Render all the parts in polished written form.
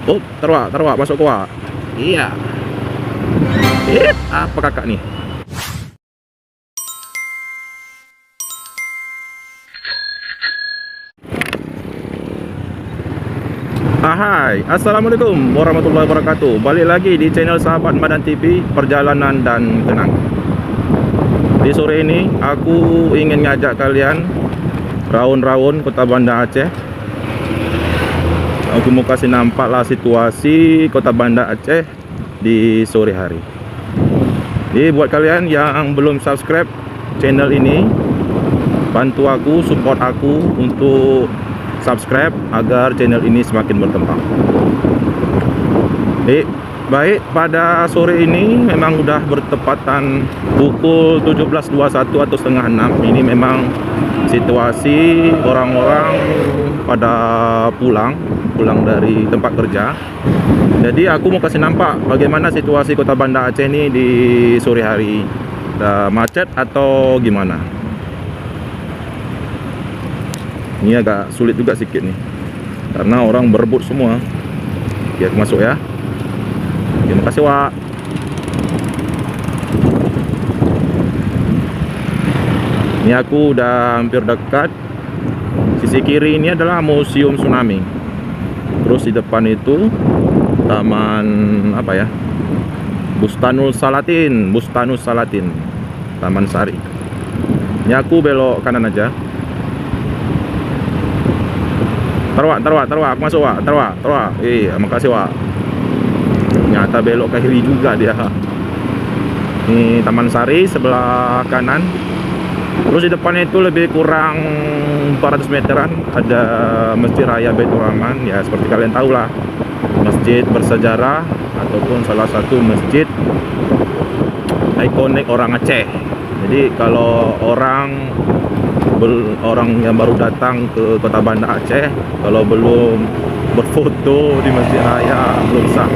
Oh, terwak, masuk kuat. Iya. Apa kakak nih? Hai, assalamualaikum warahmatullahi wabarakatuh. Balik lagi di channel Sahabat Madan TV, perjalanan dan kenang. Di sore ini aku ingin ngajak kalian raun-raun kota Banda Aceh. Aku mau kasih nampak lah situasi kota Banda Aceh di sore hari. Jadi buat kalian yang belum subscribe channel ini, bantu aku, support aku untuk subscribe agar channel ini semakin berkembang. Baik, pada sore ini memang udah bertepatan pukul 17.21 atau setengah 6. Ini memang situasi orang-orang pada pulang dari tempat kerja. Jadi aku mau kasih nampak bagaimana situasi kota Banda Aceh ini di sore hari. Ada macet atau gimana? Ini agak sulit juga sedikit nih, karena orang berebut semua. Oke, aku masuk ya. Terima kasih, Wak. Ini aku udah hampir dekat. Sisi kiri ini adalah Museum Tsunami. Terus di depan itu taman apa ya? Bustanus Salatin, Taman Sari. Ini aku belok kanan aja. Terwak, aku masuk, Wak. Terwak. Makasih, Wak. Ternyata belok ke kiri juga dia. Ini Taman Sari sebelah kanan. Terus di depannya itu lebih kurang 400 meteran ada Masjid Raya Baitur Rahman. Ya seperti kalian tahu lah, masjid bersejarah ataupun salah satu masjid ikonik orang Aceh. Jadi kalau orang yang baru datang ke kota Banda Aceh, kalau belum berfoto di Masjid Raya belum sah.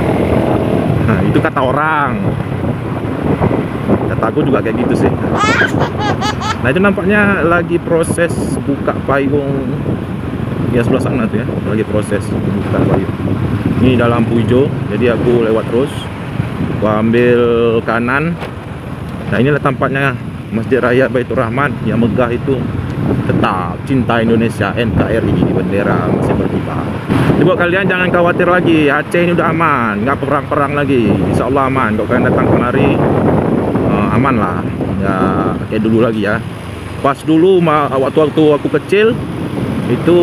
Nah, itu kata orang. Kata aku juga kayak gitu sih. Nah, itu nampaknya lagi proses buka payung ya sebelah sana tuh ya, lagi proses buka payung. Ini ada lampu hijau, jadi aku lewat terus. Aku ambil kanan. Nah, inilah tampaknya Masjid Raya Baitur Rahman yang megah itu. Tetap cinta Indonesia, NKRI, bendera masih berkibar. Jadi buat kalian jangan khawatir lagi, Aceh ini udah aman, nggak perang-perang lagi, insya Allah aman. Kalau kalian datang kemari aman lah, ya kayak dulu lagi ya. Pas dulu waktu aku kecil itu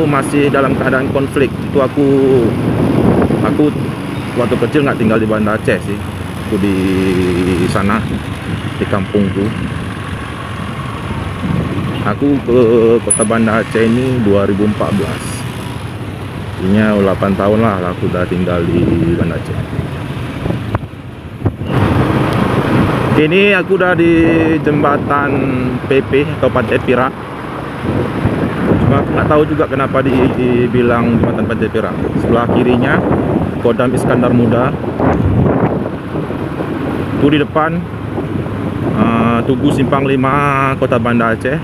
masih dalam keadaan konflik. Itu aku waktu kecil nggak tinggal di Banda Aceh sih, aku di sana di kampungku. Aku ke kota Banda Aceh ini 2014. Artinya 8 tahun lah aku udah tinggal di Banda Aceh. Ini aku udah di jembatan PP atau Pantai Pirak. Cuma nggak tahu juga kenapa dibilang jembatan Pantai Pirak. Sebelah kirinya Kodam Iskandar Muda. Itu di depan Tugu Simpang 5 kota Banda Aceh.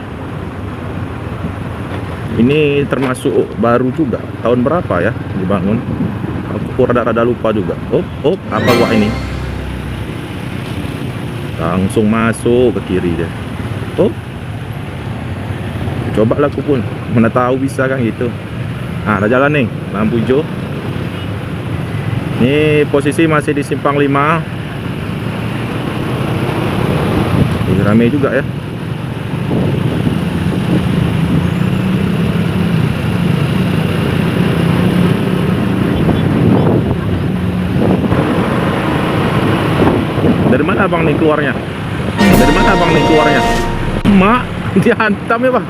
Ini termasuk baru juga, tahun berapa ya dibangun? Aku rada-rada lupa juga. Apa gua ini? Langsung masuk ke kiri deh. Coba lah aku pun, mana tahu bisa kan gitu. Nah, ada jalan nih, lampu hijau. Ini posisi masih di Simpang 5. Ini rame juga ya. Dari mana abang nih keluarnya? Mak, dihantam ya, Bang.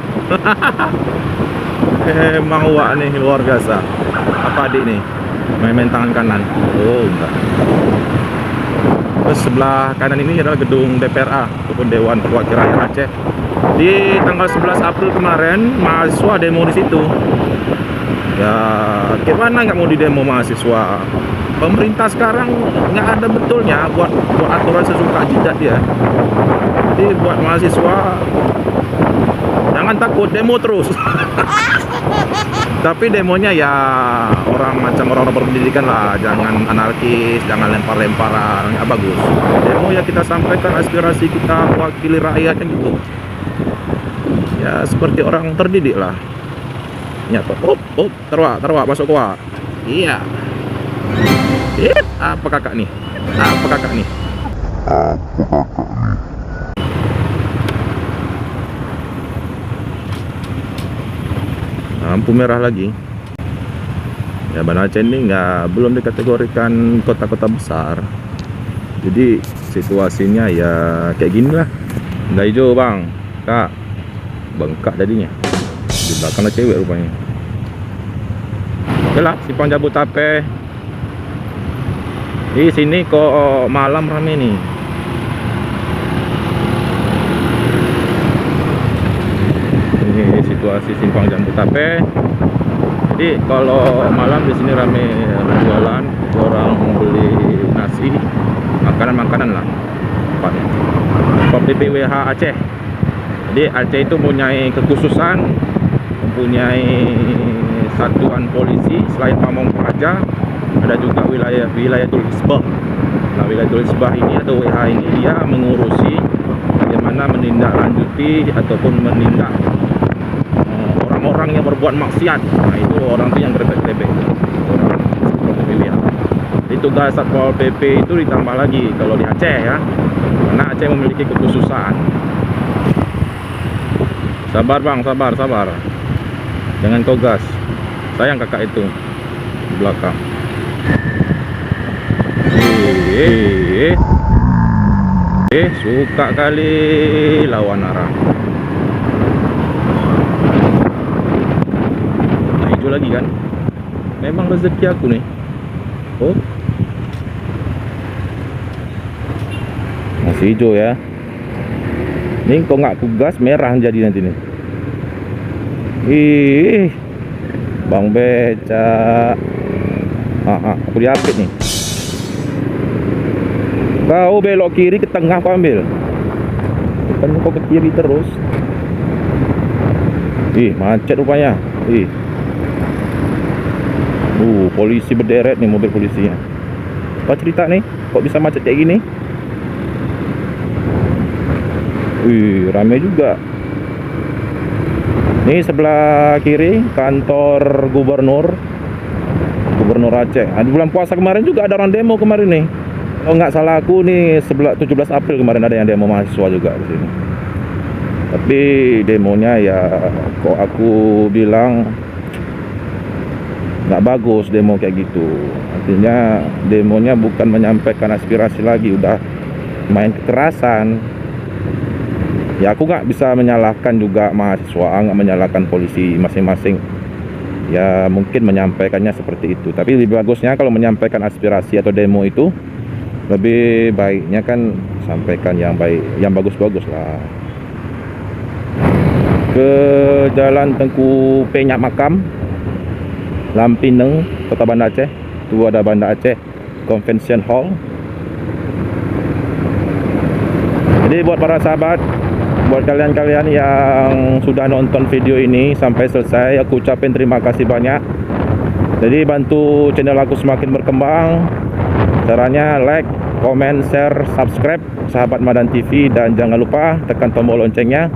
Emang Wak nih luar biasa. Apa adik nih? Main tangan kanan. Oh, enggak. Terus sebelah kanan ini adalah gedung DPRA ataupun Dewan Perwakilan Rakyat Aceh. Di tanggal 11 April kemarin mahasiswa demo di situ. Ya, gimana nggak mau didemo mahasiswa? Pemerintah sekarang nggak ada betulnya buat aturan sesuka jidat dia. Jadi buat mahasiswa jangan takut, demo terus. Tapi demonya ya orang macam orang-orang berpendidikan lah, jangan anarkis, jangan lempar-lemparan, nggak bagus. Demo ya kita sampaikan aspirasi kita, wakili rakyatnya gitu. Ya seperti orang terdidik lah. Nyata, terwak, masuk kuat. Iya. Apa kakak nih? Lampu merah lagi. Ya Banda Aceh ini belum dikategorikan kota-kota besar. Jadi situasinya ya kayak gini lah. Nggak hijau bang, kak, bengkak jadinya. Di belakang ada cewek rupanya. Oke lah, simpang Jabotabek. Di sini kok malam rame nih. Ini situasi simpang Jabotabek. Jadi kalau malam di sini rame jualan, orang beli nasi, makanan lah. Pop DPWH Aceh. Jadi Aceh itu mempunyai kekhususan, mempunyai satuan polisi selain Pamong Praja, ada juga wilayatul Hisbah. Nah, wilayatul Hisbah ini atau WH ini dia mengurusi bagaimana menindaklanjuti ataupun menindak orang-orang yang berbuat maksiat. Nah, itu orang itu yang grebek-grebek. Orang PPWH. Jadi tugas Satpol PP itu ditambah lagi kalau di Aceh ya. Karena Aceh memiliki kekhususan. Sabar bang, sabar. Jangan kau gas. Sayang kakak itu di belakang. Suka kali lawan arah. Nah, hijau lagi kan? Memang rezeki aku nih. Oh, masih hijau ya. Ini kok nggak kugas merah jadi nanti nih. Bang Beca. Aku diapit nih. Kau belok kiri ke tengah, kau ambil. Bukan kau ke kiri terus. Macet rupanya. Polisi berderet nih, mobil polisinya. Apa cerita nih? Kok bisa macet kayak gini? Ramai juga. Ini sebelah kiri kantor gubernur Aceh. Di bulan puasa kemarin juga ada orang demo kemarin nih. Kalau nggak salah aku nih 17 April kemarin ada yang demo mahasiswa juga di sini. Tapi demonya ya kok aku bilang nggak bagus demo kayak gitu. Artinya demonya bukan menyampaikan aspirasi lagi, udah main kekerasan. Ya aku nggak bisa menyalahkan juga mahasiswa, nggak menyalahkan polisi, masing-masing ya mungkin menyampaikannya seperti itu. Tapi lebih bagusnya kalau menyampaikan aspirasi atau demo itu lebih baiknya kan sampaikan yang baik, yang bagus-bagus lah. Ke Jalan Tengku Penyak Makam, Lampineng, Kota Banda Aceh. Itu ada Banda Aceh Convention Hall. Jadi buat para sahabat, buat kalian-kalian yang sudah nonton video ini sampai selesai, aku ucapin terima kasih banyak. Jadi bantu channel aku semakin berkembang. Caranya like, komen, share, subscribe Sahabat Madan TV, dan jangan lupa tekan tombol loncengnya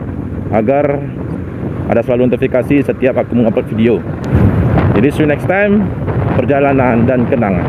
agar ada selalu notifikasi setiap aku mengupload video. Jadi see you next time, perjalanan dan kenangan.